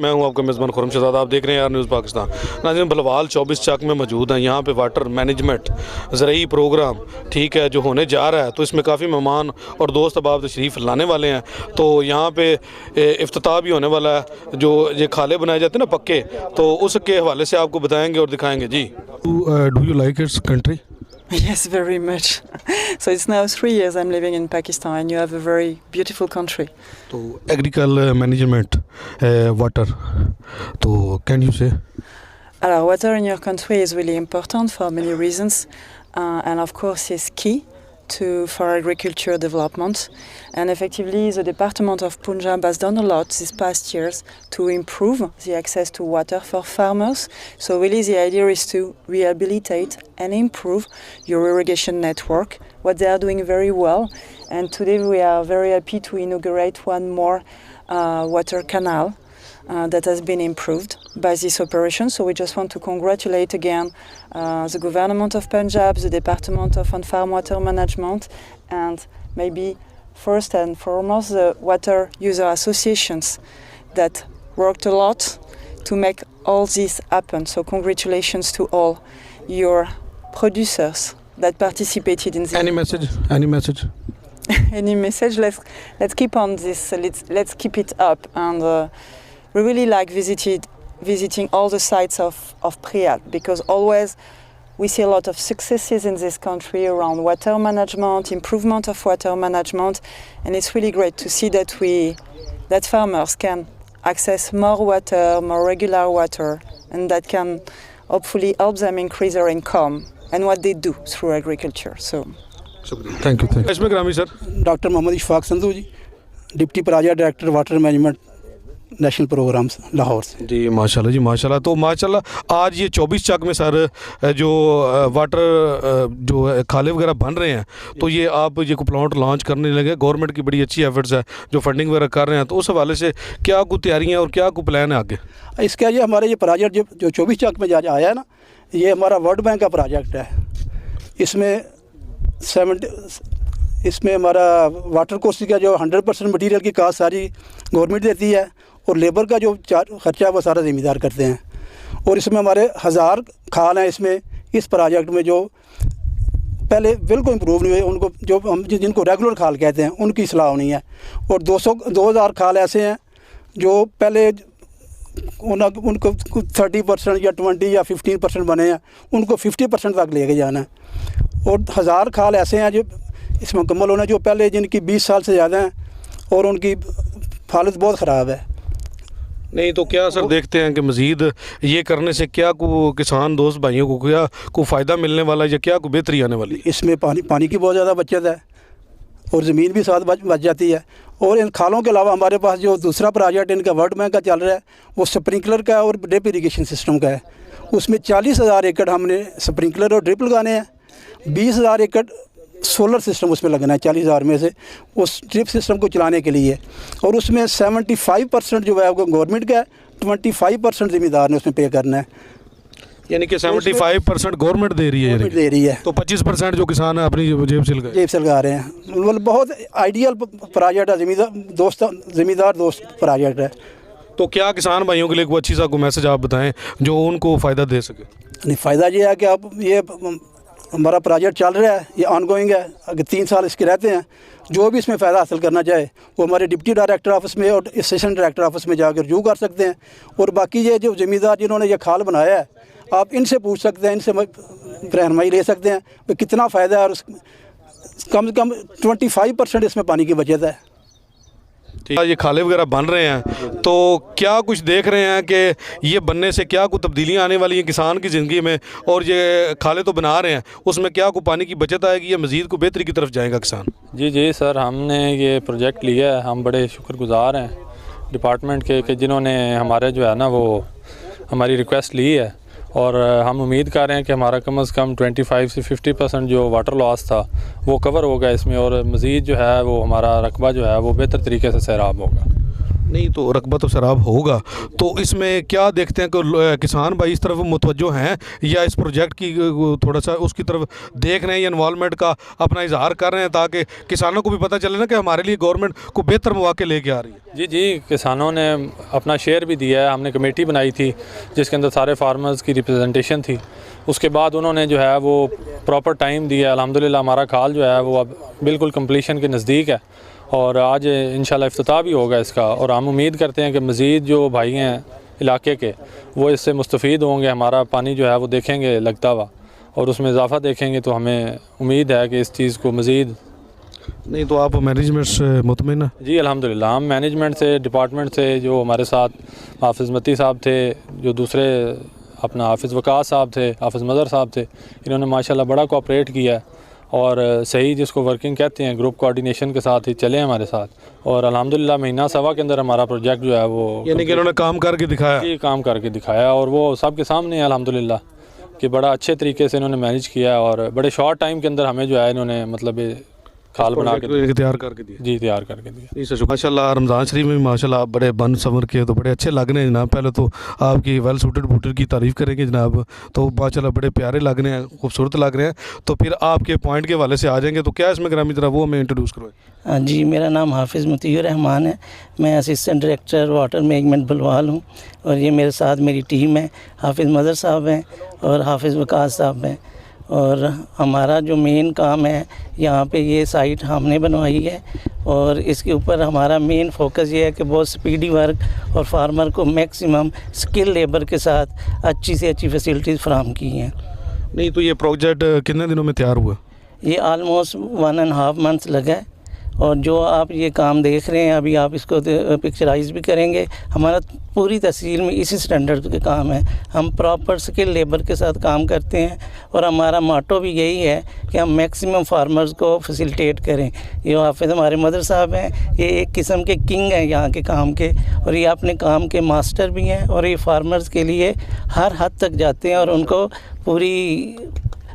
मैं हूं आपका मेज़बान खुरम शहजाद, आप देख रहे हैं यार न्यूज़ पाकिस्तान। नाज़रीन, बलवाल 24 चक में मौजूद हैं। यहाँ पे वाटर मैनेजमेंट ज़रूरी प्रोग्राम ठीक है जो होने जा रहा है, तो इसमें काफ़ी मेहमान और दोस्त अहबाब तशरीफ़ लाने वाले हैं। तो यहाँ पे इफ्तिताह भी होने वाला है। जो ये खाले बनाए जाते हैं ना पक्के, तो उसके हवाले से आपको बताएँगे और दिखाएँगे। जी, do you like its country? Yes, very much. So it's now 3 years I'm living in Pakistan, and you have a very beautiful country. तो एग्रीकल्चर मैनेजमेंट वाटर, तो कैन यू से? Water in your country is really important for many reasons, and of course is key for agriculture development. And effectively, the Department of Punjab has done a lot these past years to improve the access to water for farmers. So really the idea is to rehabilitate and improve your irrigation network, what they are doing very well. And today we are very happy to inaugurate one more water canal that has been improved by this operation. So we just want to congratulate again the government of Punjab, the Department of Farm Water Management, and maybe first and foremost the water user associations that worked a lot to make all this happen. So congratulations to all your producers that participated in this. Any message? Any message? Any message? Let's keep on this. Let's keep it up, and we really like visiting all the sites of Priyat, because always we see a lot of successes in this country around water management, improvement of water management, and it's really great to see that farmers can access more water, more regular water, and that can hopefully help them increase their income and what they do through agriculture. So, thank you. इसमें ग्रामी sir doctor Mohammad Ishfaq Sandhu ji, deputy project director water management national programs Lahore से। जी माशाल्लाह जी माशाल्लाह। तो माशाल्लाह आज ये 24 चक में सर जो वाटर जो खाले वगैरह बन रहे हैं, तो ये आप ये को प्लांट लॉन्च करने लगे, गवर्नमेंट की बड़ी अच्छी एफर्ट्स है जो फंडिंग वगैरह कर रहे हैं, तो उस हवाले से क्या कुछ तैयारियाँ और क्या कुछ प्लान है आगे? इसका ये हमारे ये प्रोजेक्ट जो 24 चक में आज आया है ना, ये हमारा वर्ल्ड बैंक का प्रोजेक्ट है। इसमें हमारा वाटर कॉस्ट का जो 100% मटीरियल की कास्ट सारी गवर्नमेंट देती है, और लेबर का जो खर्चा है वो सारा ज़िम्मेदार करते हैं। और इसमें हमारे 1000 खाल हैं इसमें, इस प्रोजेक्ट में जो पहले बिल्कुल इम्प्रूव नहीं हुए, उनको जो हम जिनको रेगुलर खाल कहते हैं उनकी सलाह होनी है। और 2000 खाल ऐसे हैं जो पहले उनको 30% या 20 या 15% बने हैं, उनको 50% तक लेके जाना है। और 1000 खाल ऐसे हैं जो इसमें मुकम्मल होना, जो पहले जिनकी 20 साल से ज़्यादा हैं और उनकी हालत बहुत ख़राब है। नहीं तो क्या सर देखते हैं कि मज़ीद ये करने से क्या को किसान दोस्त भाइयों को क्या को फ़ायदा मिलने वाला है या क्या को बेहतरी आने वाली है? इसमें पानी की बहुत ज़्यादा बचत है और ज़मीन भी साथ बच जाती है। और इन खालों के अलावा हमारे पास जो दूसरा प्रोजेक्ट इनका वर्ल्ड बैंक का चल रहा है, वो स्प्रिंकलर का और ड्रिप इरीगेशन सिस्टम का है। उसमें 40,000 एकड़ हमने स्प्रिंकलर और ड्रिप लगाने हैं, 20,000 एकड़ सोलर सिस्टम उसमें लगना है 40,000 में से उस ड्रिप सिस्टम को चलाने के लिए। और उसमें 75% जो है वो गवर्नमेंट का है, 25% ज़िम्मेदार ने उसमें पे करना है। यानी कि 75% गवर्नमेंट दे रही है, तो 25% जो किसान है अपनी जेब से लगा रहे हैं। मतलब बहुत आइडियल प्रोजेक्ट है, ज़िम्मेदार दोस्त प्रोजेक्ट है। तो क्या किसान भाइयों के लिए कोई अच्छी सा कोई मैसेज आप बताएं जो उनको फ़ायदा दे सके? नहीं, फ़ायदा ये है कि अब ये हमारा प्रोजेक्ट चल रहा है, ये ऑनगोइंग है, अगर 3 साल इसके रहते हैं, जो भी इसमें फ़ायदा हासिल करना चाहे वो हमारे डिप्टी डायरेक्टर ऑफिस में और असिस्टेंट डायरेक्टर ऑफिस में जाकर रिव्यू कर सकते हैं। और बाकी ये जो ज़मींदार जिन्होंने ये खाल बनाया है, आप इनसे पूछ सकते हैं, इनसे रहनुमाई ले सकते हैं कि कितना फ़ायदा है। और कम से कम 25% इसमें पानी की बचत है। ये खाले वगैरह बन रहे हैं, तो क्या कुछ देख रहे हैं कि ये बनने से क्या कुछ तब्दीलियाँ आने वाली हैं किसान की ज़िंदगी में? और ये खाले तो बना रहे हैं, उसमें क्या कुछ पानी की बचत आएगी या मज़ीद को बेहतरी की तरफ जाएगा किसान? जी सर, हमने ये प्रोजेक्ट लिया है, हम बड़े शुक्रगुज़ार हैं डिपार्टमेंट के कि जिन्होंने हमारे जो है ना वो हमारी रिक्वेस्ट ली है। और हम उम्मीद कर रहे हैं कि हमारा कम से कम 25 से 50% जो वाटर लॉस था वो कवर होगा इसमें, और मज़ीद जो है वो हमारा रकबा जो है वो बेहतर तरीके से सैराब होगा। नहीं तो रकबा तो शराब होगा, तो इसमें क्या देखते हैं कि किसान भाई इस तरफ मुतवज्जो हैं या इस प्रोजेक्ट की थोड़ा सा उसकी तरफ देख रहे हैं या इन्वॉल्वमेंट का अपना इजहार कर रहे हैं ताकि किसानों को भी पता चले ना कि हमारे लिए गवर्नमेंट को बेहतर मौके लेके आ रही है? जी, किसानों ने अपना शेयर भी दिया है। हमने कमेटी बनाई थी जिसके अंदर सारे फार्मर्स की रिप्रेजेंटेशन थी। उसके बाद उन्होंने जो है वो प्रॉपर टाइम दिया। अल्हम्दुलिल्लाह हमारा खाल जो है वो अब बिल्कुल कंप्लीशन के नज़दीक है और आज इंशाल्लाह इफ्तिताह भी होगा इसका। और हम उम्मीद करते हैं कि मज़ीद जो भाई हैं इलाके के वो इससे मुस्तफ़ीद होंगे। हमारा पानी जो है वो देखेंगे लगता हुआ और उसमें इजाफ़ा देखेंगे, तो हमें उम्मीद है कि इस चीज़ को मज़ीद। नहीं तो आप मैनेजमेंट से मुतमिन हैं? जी अल्हम्दुलिल्लाह, हम मैनेजमेंट से, डिपार्टमेंट से, जो हमारे साथ हाफिज़ मती साहब थे, जो दूसरे अपना हाफिज़ वकास साहब थे, हाफिज़ मदर साहब थे, इन्होंने माशाल्लाह बड़ा कोऑपरेट किया है और सही जिसको वर्किंग कहते हैं ग्रुप कोऑर्डिनेशन के साथ ही चले हमारे साथ। और अल्हम्दुलिल्लाह महीना सवा के अंदर हमारा प्रोजेक्ट जो है वो यानी कि इन्होंने काम करके दिखाया? जी, काम करके दिखाया और वो सबके सामने है अल्हम्दुलिल्लाह कि बड़ा अच्छे तरीके से इन्होंने मैनेज किया और बड़े शॉर्ट टाइम के अंदर हमें जो है इन्होंने मतलब खाल बना के तैयार करके दिया। जी, तैयार करके दिया। नहीं सर, माशाल्लाह रमज़ान शरीफ में भी माशाल्लाह आप बड़े बन संवर के तो बड़े अच्छे लग रहे हैं जनाब। पहले तो आपकी वेल सूटेड बूटेड की तारीफ़ करेंगे जनाब, तो माशाल्लाह बड़े प्यारे लग रहे हैं, खूबसूरत लग रहे हैं। तो फिर आपके पॉइंट के हवाले से आ जाएंगे, तो क्या इसमें ग्रामीण तरह वो हमें इंट्रोड्यूस करो। जी, मेरा नाम हाफिज़ मतीउर रहमान है। मैं assistant director water management Balwal हूँ और ये मेरे साथ मेरी टीम है। हाफिज़ मदर साहब हैं और हाफिज़ वकास साहब हैं। और हमारा जो मेन काम है यहाँ पे ये साइट हमने बनवाई है और इसके ऊपर हमारा मेन फोकस ये है कि बहुत स्पीडी वर्क और फार्मर को मैक्सिमम स्किल लेबर के साथ अच्छी से अच्छी फैसिलिटीज़ फराहम की हैं। नहीं तो ये प्रोजेक्ट कितने दिनों में तैयार हुआ? ये आलमोस्ट 1.5 मंथ्स लगा है और जो आप ये काम देख रहे हैं अभी आप इसको पिक्चराइज भी करेंगे। हमारा पूरी तहसील में इसी स्टैंडर्ड के काम है। हम प्रॉपर स्किल लेबर के साथ काम करते हैं और हमारा मोटो भी यही है कि हम मैक्सिमम फार्मर्स को फैसिलिटेट करें। ये हाफिज़ हमारे मदर साहब हैं, ये एक किस्म के किंग हैं यहाँ के काम के और ये अपने काम के मास्टर भी हैं और ये फार्मर्स के लिए हर हद तक जाते हैं और उनको पूरी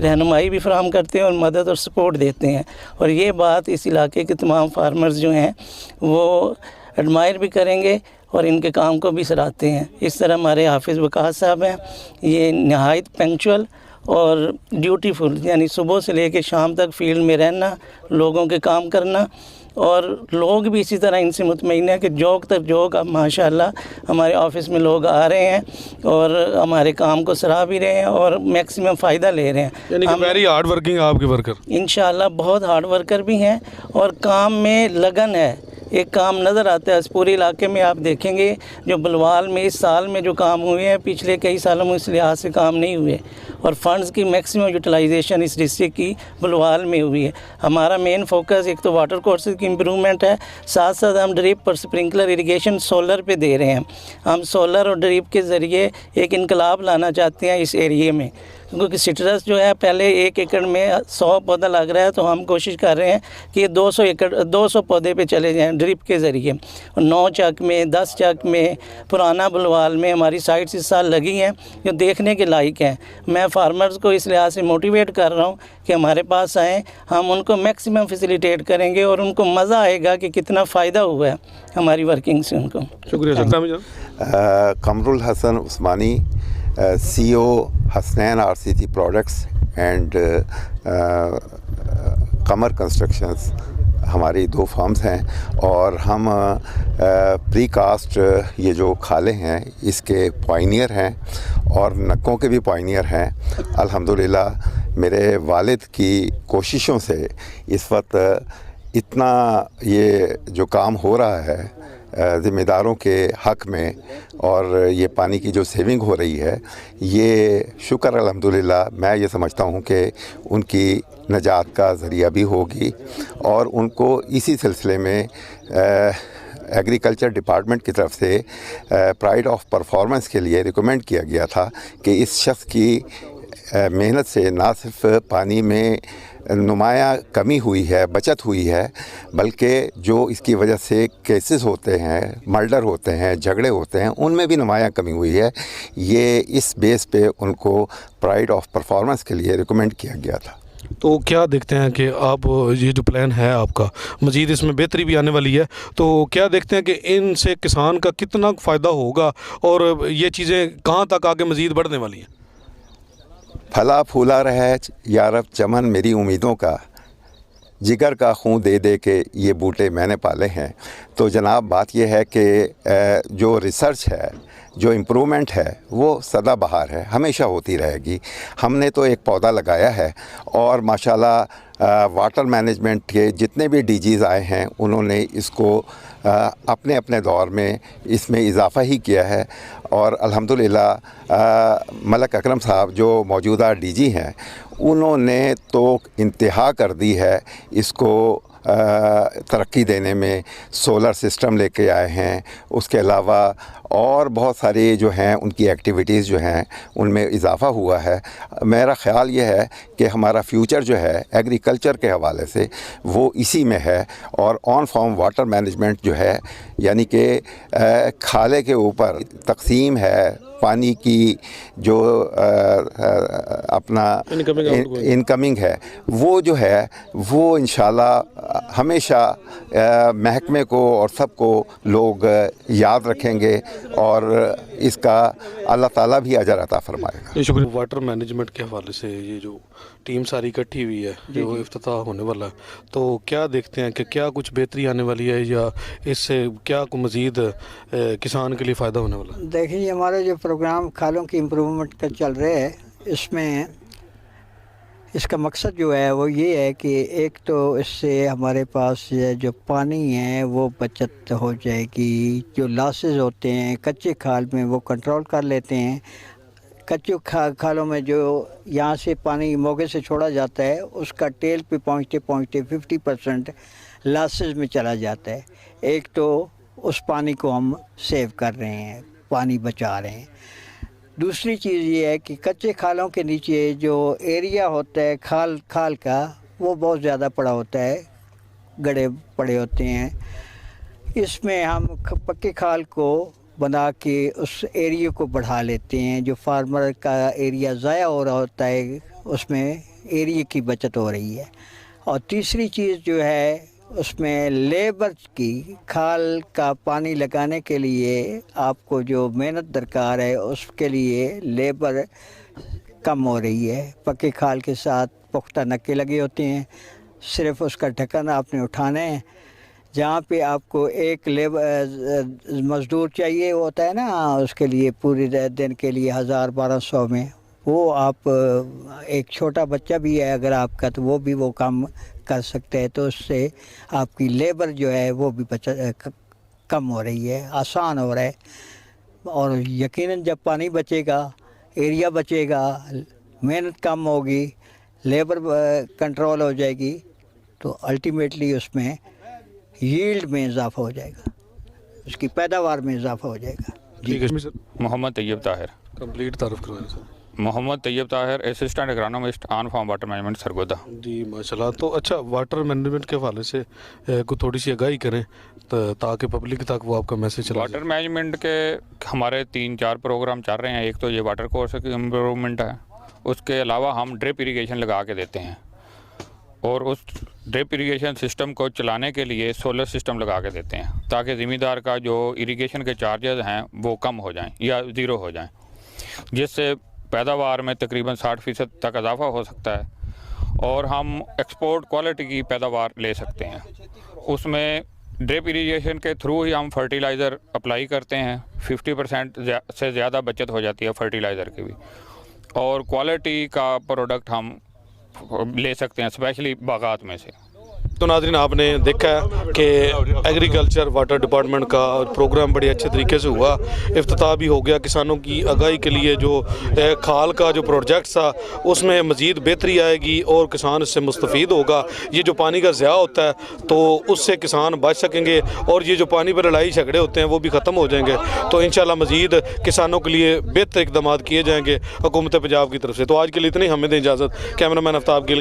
रहनुमाई भी फराहम करते हैं और मदद और सपोर्ट देते हैं। और ये बात इस इलाके के तमाम फार्मर्स जो हैं वो एडमायर भी करेंगे और इनके काम को भी सराहते हैं। इस तरह हमारे हाफिज़ वकास साहब हैं, ये नहायत पंक्चुअल और ड्यूटीफुल, यानी सुबह से लेकर शाम तक फील्ड में रहना, लोगों के काम करना और लोग भी इसी तरह इनसे मुतमईन है कि जोक तक जोक अब माशाल्लाह हमारे ऑफिस में लोग आ रहे हैं और हमारे काम को सराह भी रहे हैं और मैक्सिमम फ़ायदा ले रहे हैं। यानी कि वेरी हार्ड वर्किंग आपके वर्कर? इंशाल्लाह बहुत हार्ड वर्कर भी हैं और काम में लगन है। एक काम नज़र आता है इस पूरे इलाके में। आप देखेंगे जो बलवाल में इस साल में जो काम हुए हैं पिछले कई सालों में इस लिहाज से काम नहीं हुए और फंड्स की मैक्सिमम यूटिलाइजेशन इस डिस्ट्रिक्ट की बलवाल में हुई है। हमारा मेन फोकस एक तो वाटर कोर्सेज की इम्प्रूवमेंट है, साथ साथ हम ड्रिप और स्प्रिंकलर इरिगेशन सोलर पे दे रहे हैं। हम सोलर और ड्रिप के ज़रिए एक इनकलाब लाना चाहते हैं इस एरिए में, क्योंकि सिट्रस जो है पहले 1 एकड़ में 100 पौधा लग रहा है, तो हम कोशिश कर रहे हैं कि 200 पौधे पे चले जाएं ड्रिप के ज़रिए। 9 चक में, 10 चक में, पुराना बलवाल में हमारी साइट्स इस साल लगी हैं जो देखने के लायक हैं। मैं फार्मर्स को इस लिहाज से मोटिवेट कर रहा हूँ कि हमारे पास आएँ, हम उनको मैक्सिमम फैसिलिटेट करेंगे और उनको मज़ा आएगा कि कितना फ़ायदा हुआ है हमारी वर्किंग से उनको। शुक्रिया sir. Qamrul Hasan Usmani, CEO Hasnain RCC products and Qamar constructions हमारी 2 फर्म्स हैं और हम प्री कास्ट ये जो खाले हैं इसके पॉइनियर हैं और नक्कों के भी पॉइनियर हैं। अल्हम्दुलिल्लाह मेरे वालिद की कोशिशों से इस वक्त इतना ये जो काम हो रहा है ज़िम्मेदारों के हक़ में और ये पानी की जो सेविंग हो रही है, ये शुक्र अल्हम्दुलिल्लाह मैं ये समझता हूँ कि उनकी नजात का ज़रिया भी होगी। और उनको इसी सिलसिले में एग्रीकल्चर डिपार्टमेंट की तरफ से प्राइड ऑफ परफॉर्मेंस के लिए रिकमेंड किया गया था कि इस शख्स की मेहनत से ना सिर्फ पानी में नुमाया कमी हुई है, बचत हुई है, बल्कि जो इसकी वजह से केसेस होते हैं, मर्डर होते हैं, झगड़े होते हैं, उनमें भी नुमाया कमी हुई है। ये इस बेस पे उनको प्राइड ऑफ परफॉर्मेंस के लिए रिकमेंड किया गया था। तो क्या देखते हैं कि आप ये जो प्लान है आपका, मज़ीद इसमें बेहतरी भी आने वाली है, तो क्या देखते हैं कि इनसे किसान का कितना फ़ायदा होगा और ये चीज़ें कहाँ तक आगे मज़ीद बढ़ने वाली हैं? फला फूला रहे यारब चमन मेरी उम्मीदों का, जिगर का खून दे दे के ये बूटे मैंने पाले हैं। तो जनाब बात यह है कि जो रिसर्च है, जो इम्प्रूवमेंट है, वो सदाबहार है, हमेशा होती रहेगी। हमने तो एक पौधा लगाया है और माशाल्लाह वाटर मैनेजमेंट के जितने भी डीजीज़ आए हैं उन्होंने इसको अपने अपने दौर में इसमें इजाफ़ा ही किया है। और अल्हम्दुलिल्लाह मलक अकरम साहब जो मौजूदा डीजी हैं उन्होंने तो इंतहा कर दी है इसको तरक्की देने में। सोलर सिस्टम लेके आए हैं, उसके अलावा और बहुत सारी जो हैं उनकी एक्टिविटीज़ जो हैं उनमें इजाफ़ा हुआ है। मेरा ख़्याल ये है कि हमारा फ्यूचर जो है एग्रीकल्चर के हवाले से वो इसी में है। और ऑन फॉर्म वाटर मैनेजमेंट जो है, यानी कि खाले के ऊपर तकसीम है पानी की, जो अपना इनकमिंग है, वो जो है वो इंशाल्लाह हमेशा महकमे को और सबको लोग याद रखेंगे और इसका अल्लाह ताला भी अजर अता फरमाएगा। शुक्रिया। वाटर मैनेजमेंट के हवाले से ये जो टीम सारी इकट्ठी हुई है, जो इफ्तिताह होने वाला है, तो क्या देखते हैं कि क्या कुछ बेहतरी आने वाली है या इससे क्या मज़ीद किसान के लिए फ़ायदा होने वाला है? देखिए, हमारे जो प्रोग्राम खालों की इम्प्रूवमेंट का चल रहे है, इसमें इसका मकसद जो है वो ये है कि एक तो इससे हमारे पास जो पानी है वो बचत हो जाएगी। जो लॉसेस होते हैं कच्चे खाल में वो कंट्रोल कर लेते हैं। कच्चे खालों में जो यहाँ से पानी मोगे से छोड़ा जाता है उसका टेल पे पहुँचते पहुँचते 50% लॉसेस में चला जाता है। एक तो उस पानी को हम सेव कर रहे हैं, पानी बचा रहे हैं। दूसरी चीज़ ये है कि कच्चे खालों के नीचे जो एरिया होता है खाल का वो बहुत ज़्यादा पड़ा होता है, गड़े पड़े होते हैं। इसमें हम पक्के खाल को बना के उस एरिया को बढ़ा लेते हैं। जो फार्मर का एरिया ज़ाया हो रहा होता है उसमें एरिया की बचत हो रही है। और तीसरी चीज़ जो है उसमें लेबर की, खाल का पानी लगाने के लिए आपको जो मेहनत दरकार है उसके लिए लेबर कम हो रही है। पक्के खाल के साथ पुख्ता नक्के लगे होते हैं, सिर्फ उसका ढक्कन आपने उठाना है। जहाँ पे आपको एक लेबर मज़दूर चाहिए होता है ना, उसके लिए पूरे दिन के लिए 1000-1200 में, वो आप एक छोटा बच्चा भी है अगर आपका तो वो भी वो काम कर सकते हैं। तो उससे आपकी लेबर जो है वो भी कम हो रही है, आसान हो रहा है। और यकीनन जब पानी बचेगा, एरिया बचेगा, मेहनत कम होगी, लेबर कंट्रोल हो जाएगी, तो अल्टीमेटली उसमें यील्ड में इजाफा हो जाएगा, उसकी पैदावार में इजाफा हो जाएगा। ठीक है सर। मोहम्मद तैयब ताहिर। कंप्लीट तारुफ करवाएं sir. Mohammad Tayyab Tahir, assistant agronomist on farm water management Sargodha. जी माशाल्लाह। तो अच्छा, वाटर मैनेजमेंट के हवाले से को थोड़ी सी आगाही करें ताकि पब्लिक तक वो आपका मैसेज चला वाटर मैनेजमेंट के हमारे 3-4 प्रोग्राम चल रहे हैं। एक तो ये वाटर कोर्स की इम्प्रूवमेंट है, उसके अलावा हम ड्रिप इरिगेशन लगा के देते हैं और उस ड्रिप इरिगेशन सिस्टम को चलाने के लिए सोलर सिस्टम लगा के देते हैं ताकि ज़मींदार का जो इरिगेशन के चार्जेस हैं वो कम हो जाएं या ज़ीरो हो जाएं, जिससे पैदावार में तकरीबन 60% तक इजाफा हो सकता है और हम एक्सपोर्ट क्वालिटी की पैदावार ले सकते हैं। उसमें ड्रिप इरिगेशन के थ्रू ही हम फर्टिलाइज़र अप्लाई करते हैं, 50% से ज़्यादा बचत हो जाती है फर्टिलाइज़र की भी, और क्वालिटी का प्रोडक्ट हम ले सकते हैं, स्पेशली बागात में से। तो नाज़रीन, आपने देखा है कि एग्रीकल्चर वाटर डिपार्टमेंट का प्रोग्राम बड़े अच्छे तरीके से हुआ, इफ्तिताह भी हो गया। किसानों की आगाही के लिए जो खाल का जो प्रोजेक्ट था उसमें मज़ीद बेहतरी आएगी और किसान इससे मुस्तफ़ीद होगा। ये जो पानी का ज़िया होता है तो उससे किसान बच सकेंगे और ये जो पानी पर लड़ाई झगड़े होते हैं वो भी ख़त्म हो जाएंगे। तो इंशाल्लाह मज़ीद किसानों के लिए बेहतर इक़दाम किए जाएंगे हुकूमत पंजाब की तरफ से। तो आज के लिए इतनी, हमें दें इजाज़त। कैमरामैन आफ्ताब गिल।